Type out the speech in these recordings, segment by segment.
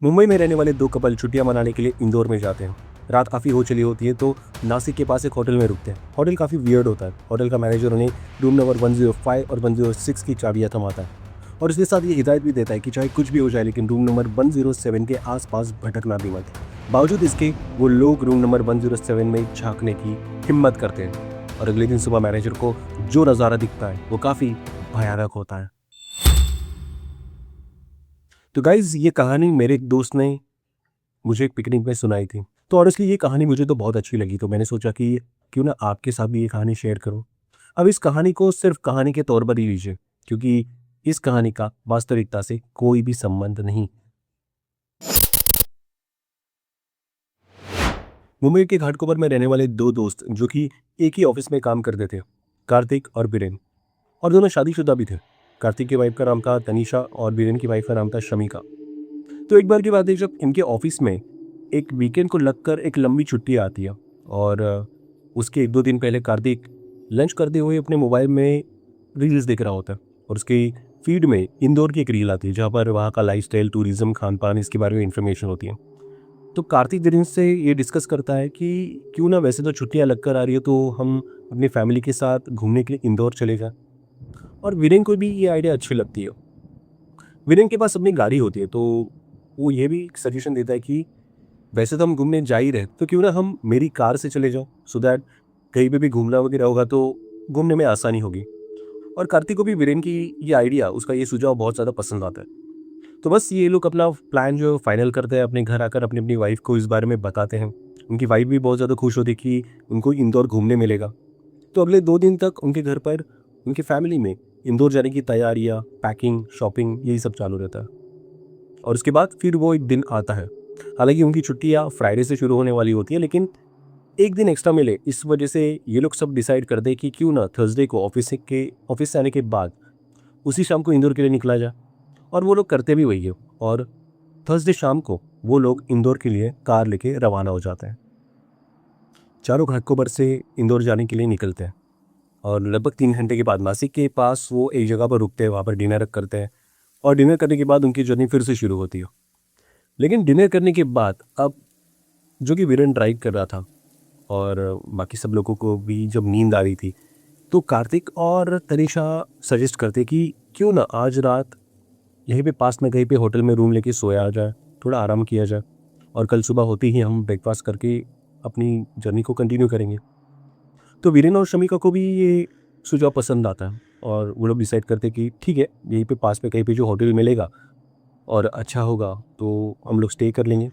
मुंबई में रहने वाले दो कपल छुट्टियां मनाने के लिए इंदौर में जाते हैं। रात काफ़ी हो चली होती है तो नासिक के पास एक होटल में रुकते हैं। होटल काफ़ी वियर्ड होता है। होटल का मैनेजर उन्हें रूम नंबर 105 और 106 की चाबियां थमाता है और इसके साथ ये हिदायत भी देता है कि चाहे कुछ भी हो जाए लेकिन रूम नंबर 107 के आसपास भटकना भी मत। बावजूद इसके वो लोग रूम नंबर 107 में झांकने की हिम्मत करते हैं और अगले दिन सुबह मैनेजर को जो नज़ारा दिखता है वो काफ़ी भयानक होता है। तो गाइज ये कहानी मेरे एक दोस्त ने मुझे एक पिकनिक में सुनाई थी। तो ऑनेस्टली ये कहानी मुझे तो बहुत अच्छी लगी, तो मैंने सोचा कि क्यों ना आपके साथ भी ये कहानी शेयर करूं। अब इस कहानी को सिर्फ कहानी के तौर पर ही लीजिए क्योंकि इस कहानी का वास्तविकता से कोई भी संबंध नहीं। मुंबई के घाटकोपर में रहने वाले दो दोस्त जो कि एक ही ऑफिस में काम करते थे, कार्तिक और बीरेन, और दोनों शादीशुदा भी थे। कार्तिक की वाइफ का नाम था तनीषा और बीरेन की वाइफ का नाम था शमिका। तो एक बार की बात है जब इनके ऑफिस में एक वीकेंड को लगकर एक लंबी छुट्टी आती है और उसके एक दो दिन पहले कार्तिक लंच करते हुए अपने मोबाइल में रील्स देख रहा होता है और उसकी फीड में इंदौर की एक रील आती है जहाँ पर वहाँ का लाइफस्टाइल, टूरिज्म, खान पान, इसके बारे में इन्फॉर्मेशन होती है। तो कार्तिक दिन से ये डिस्कस करता है कि क्यों ना, वैसे तो छुट्टियाँ लग कर आ रही है तो हम अपनी फैमिली के साथ घूमने के लिए इंदौर चले जाएं। और वीरेन को भी ये आइडिया अच्छी लगती है। वीरेन के पास अपनी गाड़ी होती है तो वो ये भी सजेशन देता है कि वैसे तो हम घूमने जा ही रहे तो क्यों ना हम मेरी कार से चले जाओ, सो दैट कहीं पे भी घूमना वगैरह होगा तो घूमने में आसानी होगी। और कार्तिक को भी वीरेन की ये आइडिया, उसका ये सुझाव बहुत ज़्यादा पसंद आता है। तो बस ये लोग अपना प्लान जो फाइनल करते हैं, अपने घर आकर अपनी अपनी वाइफ को इस बारे में बताते हैं। उनकी वाइफ भी बहुत ज़्यादा खुश होती है कि उनको इंदौर घूमने मिलेगा। तो अगले 2 दिन तक उनके घर पर, उनकी फैमिली में इंदौर जाने की तैयारियाँ, पैकिंग, शॉपिंग, यही सब चालू रहता है। और उसके बाद फिर वो एक दिन आता है। हालांकि उनकी छुट्टियाँ फ्राइडे से शुरू होने वाली होती है लेकिन एक दिन एक्स्ट्रा मिले इस वजह से ये लोग सब डिसाइड करते हैं कि क्यों ना थर्सडे को ऑफिस से आने के बाद उसी शाम को इंदौर के लिए निकला जाए। और वो लोग करते भी वही है और थर्सडे शाम को वो लोग इंदौर के लिए कार लेके रवाना हो जाते हैं। चारों घाटकोपर से इंदौर जाने के लिए निकलते हैं और लगभग 3 घंटे के बाद नासिक के पास वो एक जगह पर रुकते हैं, वहाँ पर डिनर करते हैं और डिनर करने के बाद उनकी जर्नी फिर से शुरू होती है। लेकिन डिनर करने के बाद अब जो कि वीरेन ड्राइव कर रहा था और बाकी सब लोगों को भी जब नींद आ रही थी तो कार्तिक और तनिषा सजेस्ट करते कि क्यों ना आज रात यहीं पे पास में कहीं पे होटल में रूम लेके सोया जाए, थोड़ा आराम किया जाए और कल सुबह होते ही हम ब्रेकफास्ट करके अपनी जर्नी को कंटिन्यू करेंगे। तो वीरेन और शमिका को भी ये सुझाव पसंद आता है और वो लोग डिसाइड करते कि ठीक है, यहीं पे पास में कहीं पे जो होटल मिलेगा और अच्छा होगा तो हम लोग स्टे कर लेंगे।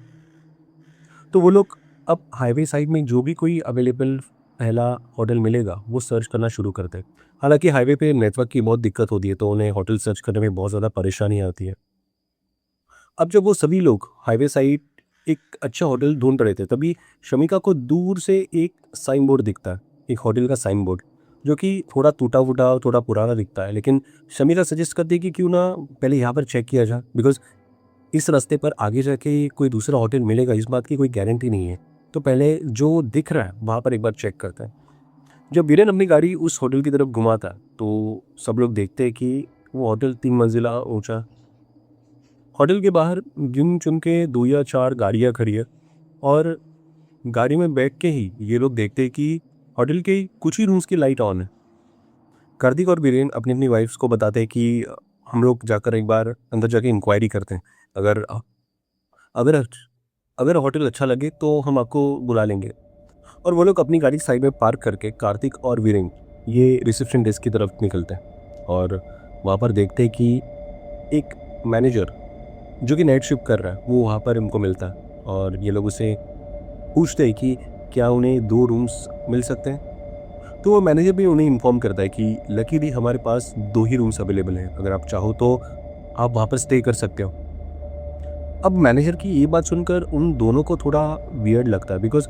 तो वो लोग अब हाईवे साइड में जो भी कोई अवेलेबल पहला होटल मिलेगा वो सर्च करना शुरू करते हैं। हालांकि हाईवे पे नेटवर्क की बहुत दिक्कत होती है तो उन्हें होटल सर्च करने में बहुत ज़्यादा परेशानी आती है। अब जब वो सभी लोग हाईवे साइड एक अच्छा होटल ढूंढ रहे थे तभी शमिका को दूर से एक साइन बोर्ड दिखता है, एक होटल का साइन बोर्ड जो कि थोड़ा टूटा फूटा, थोड़ा पुराना दिखता है। लेकिन शमिका सजेस्ट करती है कि क्यों ना पहले यहाँ पर चेक किया जाए, बिकॉज इस रास्ते पर आगे जाके कोई दूसरा होटल मिलेगा इस बात की कोई गारंटी नहीं है। तो पहले जो दिख रहा है वहाँ पर एक बार चेक करते हैं। जब वीरेन अपनी गाड़ी उस होटल की तरफ घुमाता है तो सब लोग देखते हैं कि वो होटल 3 मंजिला ऊंचा है। होटल के बाहर गिन चुन के 2 या 4 गाड़ियाँ खड़ी है और गाड़ी में बैठ के ही ये लोग देखते हैं कि होटल के कुछ ही रूम्स की लाइट ऑन है। कार्तिक और वीरेन अपनी अपनी वाइफ्स को बताते हैं कि हम लोग जाकर एक बार अंदर जाके इंक्वायरी करते हैं, अगर अगर अगर होटल अच्छा लगे तो हम आपको बुला लेंगे। और वो लोग अपनी गाड़ी साइड में पार्क करके कार्तिक और वीरेन ये रिसेप्शन डेस्क की तरफ निकलते हैं और वहाँ पर देखते हैं कि एक मैनेजर जो कि नाइट शिफ्ट कर रहा है वो वहाँ पर उनको मिलता है और ये लोग उसे पूछते हैं कि क्या उन्हें 2 रूम्स मिल सकते हैं। तो वो मैनेजर भी उन्हें इन्फॉर्म करता है कि लकीली हमारे पास 2 ही रूम्स अवेलेबल हैं, अगर आप चाहो तो आप वहाँ पर स्टे कर सकते हो। अब मैनेजर की ये बात सुनकर उन दोनों को थोड़ा वियर्ड लगता है, बिकॉज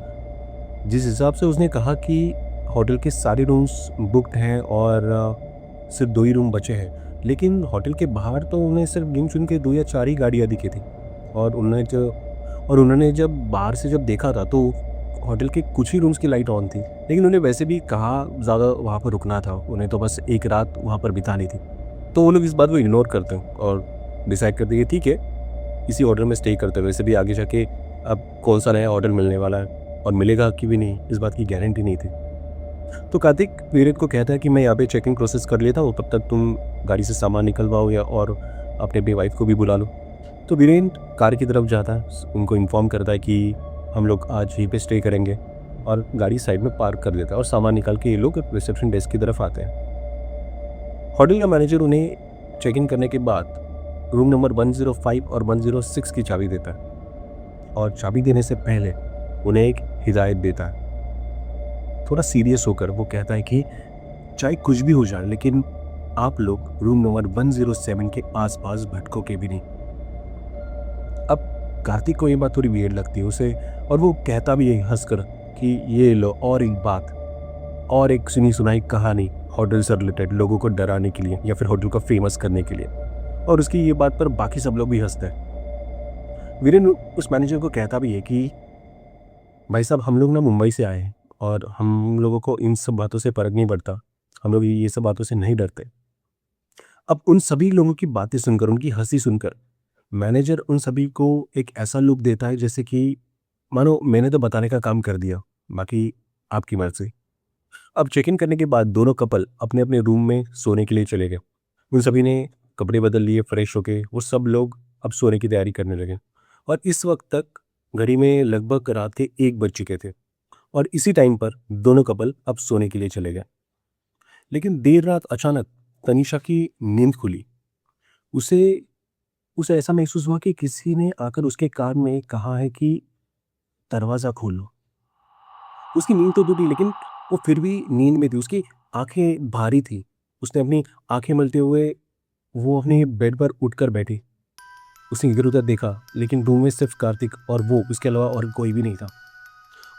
जिस हिसाब से उसने कहा कि होटल के सारे रूम्स बुकड हैं और सिर्फ 2 ही रूम बचे हैं, लेकिन होटल के बाहर तो उन्हें सिर्फ गिन चुन के 2 या 4 ही गाड़ियाँ दिखी थी। और उन्होंने जब बाहर से जब देखा था तो होटल के कुछ ही रूम्स की लाइट ऑन थी, लेकिन उन्हें वैसे भी कहाँ ज़्यादा वहाँ पर रुकना था, उन्हें तो बस एक रात वहाँ पर बितानी थी। तो वो लोग इस बात को इग्नोर करते हैं और डिसाइड करते हैं कि ठीक है, इसी ऑर्डर में स्टे करते हुए। वैसे भी आगे जाके अब कौन सा नया ऑर्डर मिलने वाला है और मिलेगा कि भी नहीं, इस बात की गारंटी नहीं थी। तो कार्तिक वीरेन को कहता है कि मैं यहाँ पे चेकिंग प्रोसेस कर लेता हूँ, तब तक तुम गाड़ी से सामान निकलवाओ या और अपने अपनी वाइफ को भी बुला लो। तो वीरेन कार की तरफ जाता है, उनको इन्फॉर्म करता है कि हम लोग आज यहीं पे स्टे करेंगे, और गाड़ी साइड में पार्क कर देता है और सामान निकाल के ये लोग रिसेप्शन डेस्क की तरफ आते हैं। होटल का मैनेजर उन्हें चेक इन करने के बाद रूम नंबर 105 और 106 की चाबी देता है, और चाबी देने से पहले उन्हें एक हिदायत देता है। थोड़ा सीरियस होकर वो कहता है कि चाहे कुछ भी हो जाए, लेकिन आप लोग रूम नंबर 107 के आसपास भटको के भी नहीं। अब कार्तिक को ये बात थोड़ी वियर्ड लगती है उसे, और वो कहता भी है हंसकर कि ये लो और एक बात, और एक सुनी सुनाई कहानी होटल से रिलेटेड, लोगों को डराने के लिए या फिर होटल को फेमस करने के लिए। और उसकी ये बात पर बाकी सब लोग भी हंसते हैं। वीरेन उस मैनेजर को कहता भी है कि भाई साहब, हम लोग ना मुंबई से आए हैं और हम लोगों को इन सब बातों से फर्क नहीं पड़ता, हम लोग ये सब बातों से नहीं डरते। अब उन सभी लोगों की बातें सुनकर, उनकी हंसी सुनकर, मैनेजर उन सभी को एक ऐसा लुक देता है जैसे कि मानो मैंने तो बताने का काम कर दिया, बाकी आपकी मर्जी। अब चेक इन करने के बाद दोनों कपल अपने अपने रूम में सोने के लिए चले गए। उन सभी ने कपड़े बदल लिए, फ्रेश होके वो सब लोग अब सोने की तैयारी करने लगे। और इस वक्त तक घड़ी में लगभग रात के 1 बज चुके थे, और इसी टाइम पर दोनों कपल अब सोने के लिए चले गए। लेकिन देर रात अचानक तनीषा की नींद खुली। उसे उसे ऐसा महसूस हुआ कि किसी ने आकर उसके कान में कहा है कि दरवाज़ा खोलो। उसकी नींद तो टूटी, लेकिन वो फिर भी नींद में थी। उसकी आंखें भारी थी। उसने अपनी आंखें मलते हुए वो अपने बेड पर उठकर बैठी। उसने इधर उधर देखा, लेकिन रूम में सिर्फ कार्तिक और वो, उसके अलावा और कोई भी नहीं था।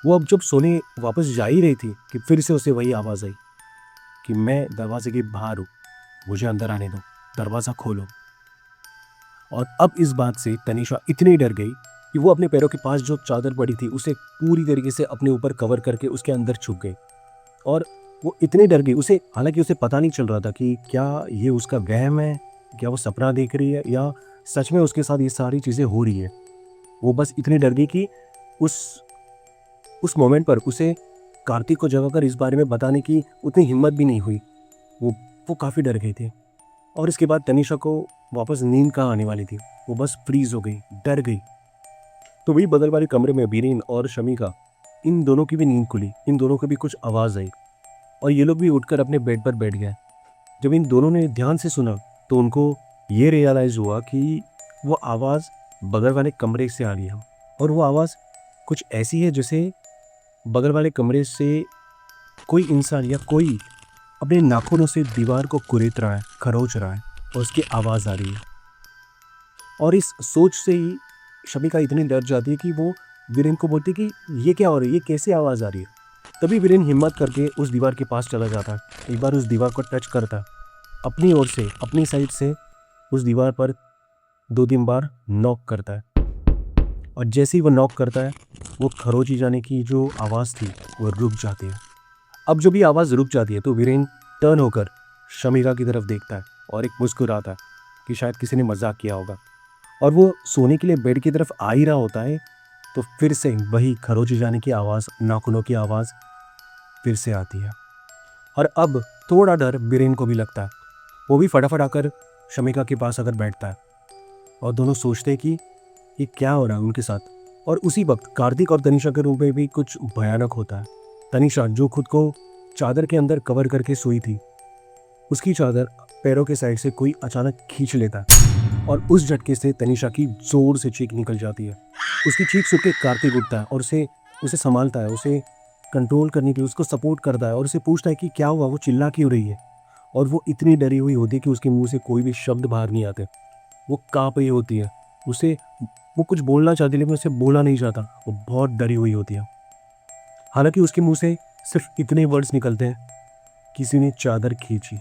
वो अब जब सोने वापस जा ही रही थी कि फिर से उसे वही आवाज़ आई कि मैं दरवाजे के बाहर हूँ, मुझे अंदर आने दो, दरवाज़ा खोलो। और अब इस बात से तनीषा इतनी डर गई कि वो अपने पैरों के पास जो चादर पड़ी थी उसे पूरी तरीके से अपने ऊपर कवर करके उसके अंदर छुप गई। और वो इतनी डर गई, उसे हालांकि उसे पता नहीं चल रहा था कि क्या ये उसका वहम है, क्या वो सपना देख रही है, या सच में उसके साथ ये सारी चीज़ें हो रही है। वो बस इतनी डर गई कि उस मोमेंट पर उसे कार्तिक को जगाकर इस बारे में बताने की उतनी हिम्मत भी नहीं हुई। वो काफ़ी डर गई थी। और इसके बाद तनीषा को वापस नींद कहाँ आने वाली थी, वो बस फ्रीज हो गई, डर गई। तो वही बगल वाले कमरे में बीरेन और शमिका, इन दोनों की भी नींद खुली। इन दोनों को भी कुछ आवाज़ आई और ये लोग भी उठकर अपने बेड पर बैठ गए। जब इन दोनों ने ध्यान से सुना तो उनको ये रियलाइज़ हुआ कि वो आवाज़ बगल वाले कमरे से आ रही है, और वो आवाज़ कुछ ऐसी है जैसे बगल वाले कमरे से कोई इंसान या कोई अपने नाखूनों से दीवार को कुरेद रहा है, खरोच रहा है, और उसकी आवाज़ आ रही है। और इस सोच से ही शमिका इतनी डर जाती है कि वो वीरेन को बोलती कि ये क्या हो रहा है, ये कैसे आवाज़ आ रही है। तभी वीरेन हिम्मत करके उस दीवार के पास चला जाता है, एक बार उस दीवार को टच करता है, अपनी ओर से, अपनी साइड से उस दीवार पर 2-3 बार नॉक करता है। और जैसे ही वो नॉक करता है, वो खरोची जाने की जो आवाज़ थी वो रुक जाती है। अब जो भी आवाज़ रुक जाती है तो वीरेन टर्न होकर शमिका की तरफ देखता है और एक मुस्कुराता है कि शायद किसी ने मजाक किया होगा। और वो सोने के लिए बेड की तरफ आ ही रहा होता है तो फिर से वही खरोची जाने की आवाज़, नाखूनों की आवाज़ फिर से आती है। और अब थोड़ा डर वीरेन को भी लगता है। वो भी फटाफट आकर शमिका के पास आकर बैठता है और दोनों सोचते हैं कि ये क्या हो रहा है उनके साथ। और उसी वक्त कार्तिक और तनीषा के रूम में भी कुछ भयानक होता है। तनीषा, जो खुद को चादर के अंदर कवर करके सोई थी, उसकी चादर पैरों के साइड से कोई अचानक खींच लेता है और उस झटके से तनीषा की जोर से चीख निकल जाती है। उसकी चीख सुन के कार्तिक उठता है और उसे संभालता है, उसे कंट्रोल करने के लिए उसको सपोर्ट करता है और उसे पूछता है कि क्या हुआ, वो चिल्ला क्यों रही है। और वो इतनी डरी हुई होती है कि उसके मुंह से कोई भी शब्द बाहर नहीं आते। वो काँप रही होती है, वो कुछ बोलना चाहती है लेकिन उसे बोला नहीं चाहता। वो बहुत डरी हुई होती है। हालांकि उसके मुंह से सिर्फ इतने वर्ड्स निकलते हैं, किसी ने चादर खींची।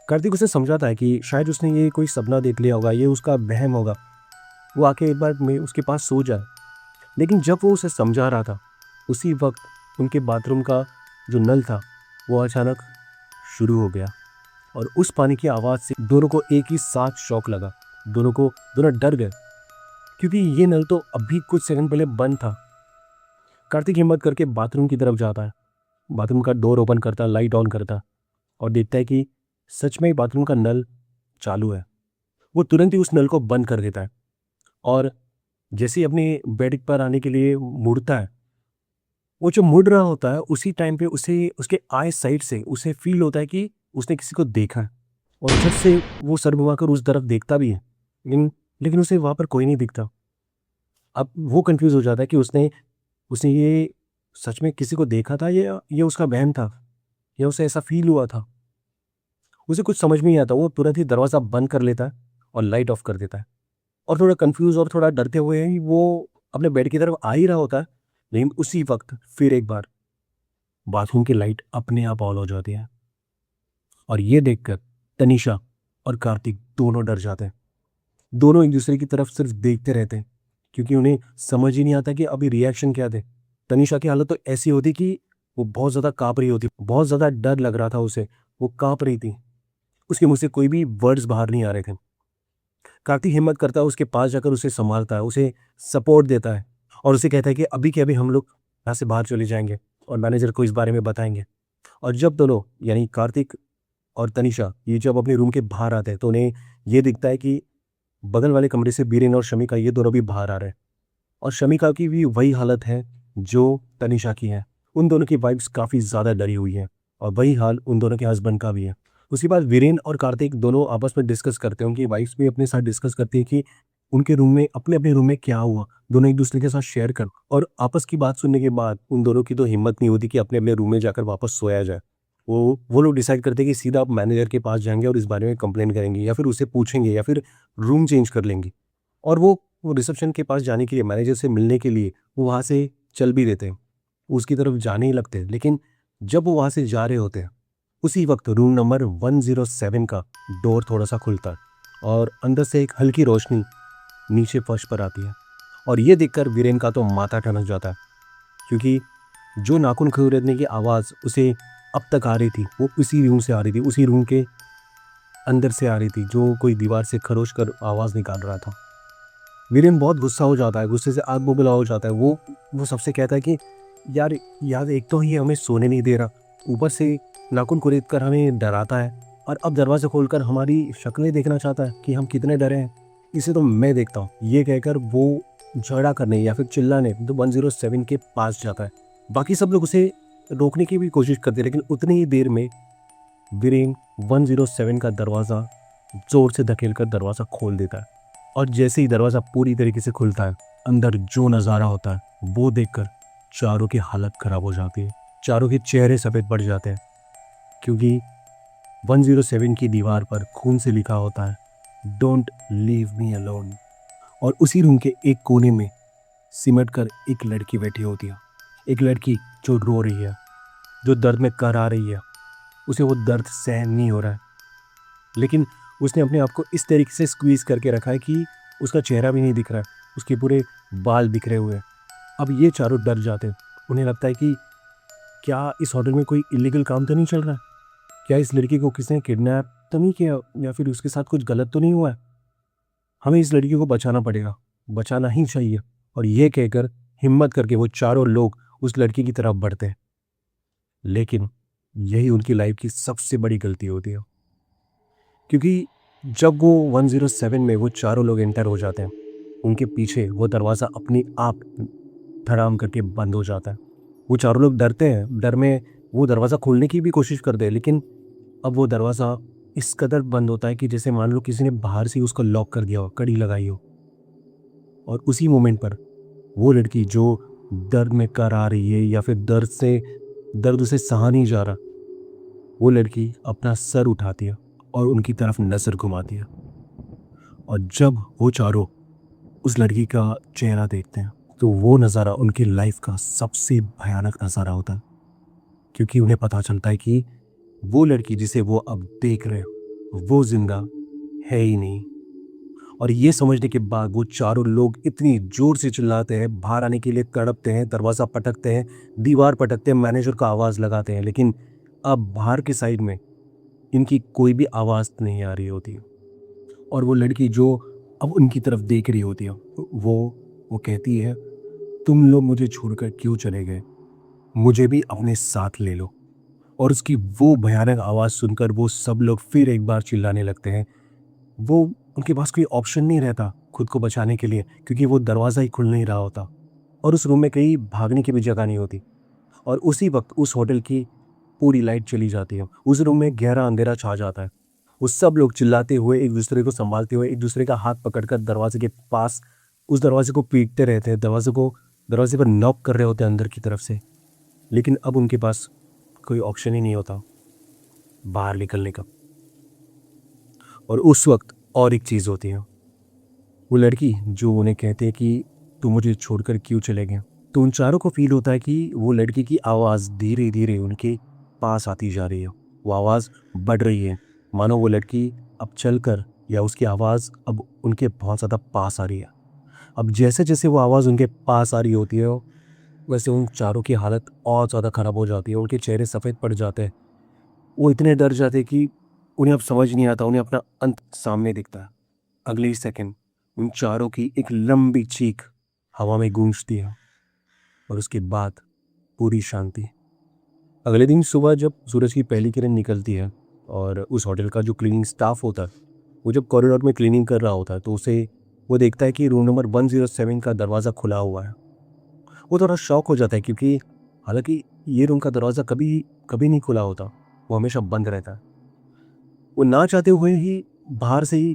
कार्तिक उसे समझाता है कि शायद उसने ये कोई सपना देख लिया होगा, ये उसका वहम होगा, वो आके एक बार में उसके पास सो जाए। लेकिन जब वो उसे समझा रहा था, उसी वक्त उनके बाथरूम का जो नल था वो अचानक शुरू हो गया और उस पानी की आवाज़ से दोनों को एक ही साथ शॉक लगा। दोनों डर गए क्योंकि ये नल तो अभी कुछ सेकंड पहले बंद था। कार्तिक हिम्मत करके बाथरूम की तरफ जाता है, बाथरूम का डोर ओपन करता, लाइट ऑन करता और देखता है कि सच में ही बाथरूम का नल चालू है। वो तुरंत ही उस नल को बंद कर देता है और जैसे ही अपने बेड पर आने के लिए मुड़ता है, वो जो मुड़ रहा होता है उसी टाइम पे उसे उसके आई साइड से उसे फील होता है कि उसने किसी को देखा है और झट से वो सर घुमाकर उस तरफ देखता भी है, लेकिन लेकिन उसे वहाँ पर कोई नहीं दिखता। अब वो कंफ्यूज हो जाता है कि उसने उसने ये सच में किसी को देखा था या ये उसका वहम था या उसे ऐसा फील हुआ था। उसे कुछ समझ में नहीं आता, वो तुरंत ही दरवाज़ा बंद कर लेता है और लाइट ऑफ कर देता है और थोड़ा कंफ्यूज और थोड़ा डरते हुए ही वो अपने बेड की तरफ आ ही रहा होता है, लेकिन उसी वक्त फिर एक बार बाथरूम की लाइट अपने आप ऑन हो जाती है और ये देखकर तनीषा और कार्तिक दोनों डर जाते हैं। दोनों एक दूसरे की तरफ सिर्फ देखते रहते हैं क्योंकि उन्हें समझ ही नहीं आता कि अभी रिएक्शन क्या दे। तनीषा की हालत तो ऐसी होती कि वो बहुत ज़्यादा काँप रही होती, बहुत ज़्यादा डर लग रहा था उसे, वो काँप रही थी, उसके मुँह से कोई भी वर्ड्स बाहर नहीं आ रहे थे। कार्तिक हिम्मत करता है उसके पास जाकर उसे संभालता है, उसे सपोर्ट देता है और उसे कहता है कि अभी के अभी हम लोग यहाँ से बाहर चले जाएंगे और मैनेजर को इस बारे में बताएंगे। और जब दोनों यानी कार्तिक और तनीषा ये जब अपने रूम के बाहर आते हैं तो उन्हें ये दिखता है कि बगल वाले कमरे से बीरेन और शमिका ये दोनों भी बाहर आ रहे हैं और शमिका की भी वही हालत है जो तनीषा की है। उन दोनों की वाइफ्स काफ़ी ज़्यादा डरी हुई हैं और वही हाल उन दोनों के हस्बैंड का भी है। उसके बाद वीरेन और कार्तिक दोनों आपस में डिस्कस करते हैं, उनकी वाइफ्स भी अपने साथ डिस्कस करती है कि उनके रूम में अपने अपने रूम में क्या हुआ, दोनों एक दूसरे के साथ शेयर कर। और आपस की बात सुनने के बाद उन दोनों की तो हिम्मत नहीं होती कि अपने अपने रूम में जाकर वापस सोया जाए। वो लोग डिसाइड करते हैं कि सीधा आप मैनेजर के पास जाएंगे और इस बारे में कंप्लेन करेंगे या फिर उसे पूछेंगे या फिर रूम चेंज कर लेंगे। और वो रिसेप्शन के पास जाने के लिए, मैनेजर से मिलने के लिए वो वहाँ से चल भी देते हैं, उसकी तरफ जाने ही लगते हैं। लेकिन जब वो वहाँ से जा रहे होते हैं उसी वक्त रूम नंबर 107 का डोर थोड़ा सा खुलता है और अंदर से एक हल्की रोशनी नीचे फर्श पर आती है और ये देखकर वीरेन का तो माथा ठनक जाता है क्योंकि जो नाखून खींचने की आवाज़ उसे अब तक आ रही थी वो उसी रूम से आ रही थी, उसी रूम के अंदर से आ रही थी, जो कोई दीवार से खरोच कर आवाज़ निकाल रहा था। वीरेन बहुत गुस्सा हो जाता है, गुस्से से आग बबूला हो जाता है। वो सबसे कहता है कि यार यार, एक तो ये हमें सोने नहीं दे रहा, ऊपर से नाखून कुरेद कर हमें डराता है और अब दरवाज़ा खोलकर हमारी शक्लें देखना चाहता है कि हम कितने डरे हैं। इसे तो मैं देखता हूँ। ये कहकर वो झगड़ा करने या फिर चिल्लाने तो 107 के पास जाता है। बाकी सब लोग उसे रोकने की भी कोशिश करते हैं, लेकिन उतनी ही देर में वीरेन 107 का दरवाज़ा ज़ोर से धकेलकर दरवाज़ा खोल देता है और जैसे ही दरवाज़ा पूरी तरीके से खुलता है, अंदर जो नज़ारा होता है वो देखकर चारों की हालत ख़राब हो जाती है। चारों के चेहरे सफ़ेद पड़ जाते हैं क्योंकि 107 की दीवार पर खून से लिखा होता है, डोंट लीव मी अलोन। और उसी रूम के एक कोने में सिमट कर एक लड़की बैठी होती है, एक लड़की जो रो रही है, जो दर्द में कराह रही है। उसे वो दर्द सहन नहीं हो रहा है, लेकिन उसने अपने आप को इस तरीके से स्क्वीज़ करके रखा है कि उसका चेहरा भी नहीं दिख रहा है, उसके पूरे बाल बिखरे हुए हैं। अब ये चारों डर जाते हैं, उन्हें लगता है कि क्या इस होटल में कोई इलीगल काम तो नहीं चल रहा है, क्या इस लड़की को किसी ने किडनैप तो नहीं किया या फिर उसके साथ कुछ गलत तो नहीं हुआ है। हमें इस लड़की को बचाना पड़ेगा, बचाना ही चाहिए। और ये कहकर हिम्मत करके वो चारों लोग उस लड़की की तरफ बढ़ते हैं, लेकिन यही उनकी लाइफ की सबसे बड़ी गलती होती है क्योंकि जब वो 107 में वो चारों लोग एंटर हो जाते हैं, उनके पीछे वो दरवाज़ा अपने आप धड़ाम करके बंद हो जाता है। वो चारों लोग डरते हैं, डर में वो दरवाज़ा खोलने की भी कोशिश करते हैं, लेकिन अब वो दरवाज़ा इस कदर बंद होता है कि जैसे मान लो किसी ने बाहर से उसको लॉक कर दिया हो, कड़ी लगाई हो। और उसी मोमेंट पर वो लड़की जो दर्द में कराह रही है या फिर दर्द उसे सहा नहीं जा रहा, वो लड़की अपना सर उठाती है और उनकी तरफ नज़र घुमाती है। और जब वो चारों उस लड़की का चेहरा देखते हैं तो वो नज़ारा उनकी लाइफ का सबसे भयानक नज़ारा होता है क्योंकि उन्हें पता चलता है कि वो लड़की जिसे वो अब देख रहे हैं वो जिंदा है ही नहीं। और ये समझने के बाद वो चारों लोग इतनी जोर से चिल्लाते हैं, बाहर आने के लिए तड़पते हैं, दरवाज़ा पटकते हैं, दीवार पटकते हैं, मैनेजर का आवाज़ लगाते हैं, लेकिन अब बाहर के साइड में इनकी कोई भी आवाज़ नहीं आ रही होती। और वो लड़की जो अब उनकी तरफ देख रही होती है। वो कहती है, तुम लोग मुझे छोड़कर क्यों चले गए? मुझे भी अपने साथ ले लो। और उसकी वो भयानक आवाज़ सुनकर वो सब लोग फिर एक बार चिल्लाने लगते हैं। वो उनके पास कोई ऑप्शन नहीं रहता खुद को बचाने के लिए, क्योंकि वो दरवाज़ा ही खुल नहीं रहा होता और उस रूम में कहीं भागने की भी जगह नहीं होती। और उसी वक्त उस होटल की पूरी लाइट चली जाती है। उस रूम में गहरा अंधेरा छा जाता है। वो सब लोग चिल्लाते हुए, एक दूसरे को संभालते हुए, एक दूसरे का हाथ पकड़कर दरवाजे के पास उस दरवाजे को पीटते रहते हैं। दरवाजे पर नॉक कर रहे होते हैं अंदर की तरफ से। लेकिन अब उनके पास कोई ऑप्शन ही नहीं होता बाहर निकलने का। और उस वक्त और एक चीज़ होती है। वो लड़की जो उन्हें कहते हैं कि तुम मुझे छोड़कर क्यों चले गए, तो उन चारों को फील होता है कि वो लड़की की आवाज़ धीरे धीरे उनके पास आती जा रही है। वो आवाज़ बढ़ रही है, मानो वो लड़की अब चलकर या उसकी आवाज़ अब उनके बहुत ज़्यादा पास आ रही है। अब जैसे जैसे वो आवाज़ उनके पास आ रही होती है, वैसे उन चारों की हालत और ज़्यादा ख़राब हो जाती है। उनके चेहरे सफ़ेद पड़ जाते हैं। वो इतने डर जाते हैं कि उन्हें अब समझ नहीं आता, उन्हें अपना अंत सामने दिखता है। अगले ही सेकंड उन चारों की एक लंबी चीख हवा में गूंजती है और उसके बाद पूरी शांति। अगले दिन सुबह जब सूरज की पहली किरण निकलती है और उस होटल का जो क्लीनिंग स्टाफ होता है वो जब कॉरिडोर में क्लीनिंग कर रहा होता है, तो उसे वो देखता है कि रूम नंबर 107 का दरवाज़ा खुला हुआ है। वो थोड़ा शॉक हो जाता है, क्योंकि हालांकि ये रूम का दरवाज़ा कभी कभी नहीं खुला होता, वो हमेशा बंद रहता है। वो ना चाहते हुए ही बाहर से ही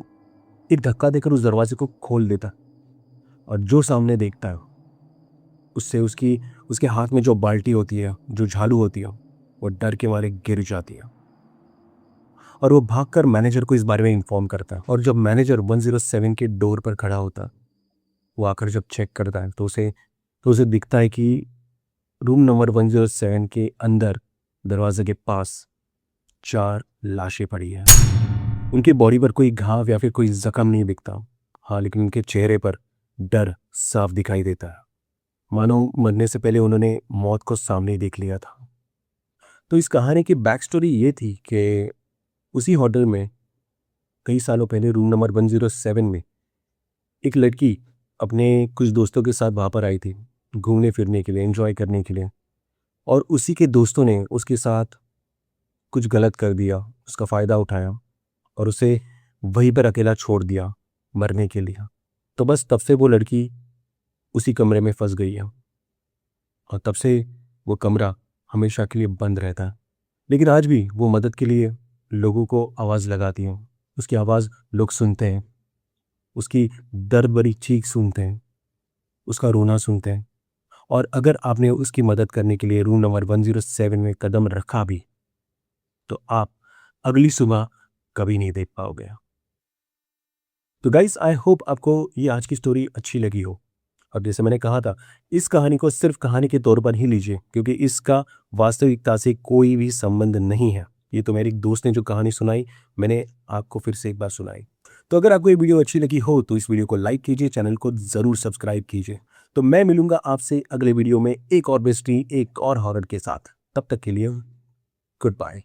एक धक्का देकर उस दरवाजे को खोल देता है और जो सामने देखता है उससे उसकी उसके हाथ में जो बाल्टी होती है, जो झाड़ू होती है, वो डर के मारे गिर जाती है। और वो भागकर मैनेजर को इस बारे में इन्फॉर्म करता है। और जब मैनेजर 107 के डोर पर खड़ा होता है, वो आकर जब चेक करता है तो उसे दिखता है कि रूम नंबर 107 के अंदर दरवाजे के पास 4 लाशें पड़ी हैं। उनकी बॉडी पर कोई घाव या फिर कोई जख्म नहीं दिखता। हाँ, लेकिन उनके चेहरे पर डर साफ दिखाई देता है, मानो मरने से पहले उन्होंने मौत को सामने देख लिया था। तो इस कहानी की बैक स्टोरी ये थी कि उसी होटल में कई सालों पहले रूम नंबर 107 में एक लड़की अपने कुछ दोस्तों के साथ वहाँ पर आई थी घूमने फिरने के लिए, एंजॉय करने के लिए। और उसी के दोस्तों ने उसके साथ कुछ गलत कर दिया, उसका फ़ायदा उठाया और उसे वहीं पर अकेला छोड़ दिया मरने के लिए। तो बस तब से वो लड़की उसी कमरे में फंस गई है और तब से वो कमरा हमेशा के लिए बंद रहता है। लेकिन आज भी वो मदद के लिए लोगों को आवाज़ लगाती है। उसकी आवाज़ लोग सुनते हैं, उसकी दर्द भरी चीख सुनते हैं, उसका रोना सुनते हैं। और अगर आपने उसकी मदद करने के लिए रूम नंबर 107 में कदम रखा भी, तो आप अगली सुबह कभी नहीं देख पाओगे। तो गाइस, आई होप आपको ये आज की स्टोरी अच्छी लगी हो। और जैसे मैंने कहा था, इस कहानी को सिर्फ कहानी के तौर पर ही लीजिए, क्योंकि इसका वास्तविकता से कोई भी संबंध नहीं है। ये तो मेरे एक दोस्त ने जो कहानी सुनाई, मैंने आपको फिर से एक बार सुनाई। तो अगर आपको ये वीडियो अच्छी लगी हो तो इस वीडियो को लाइक कीजिए, चैनल को ज़रूर सब्सक्राइब कीजिए। तो मैं मिलूंगा आपसे अगले वीडियो में एक और मिस्ट्री, एक और हॉरर के साथ। तब तक के लिए गुड बाय।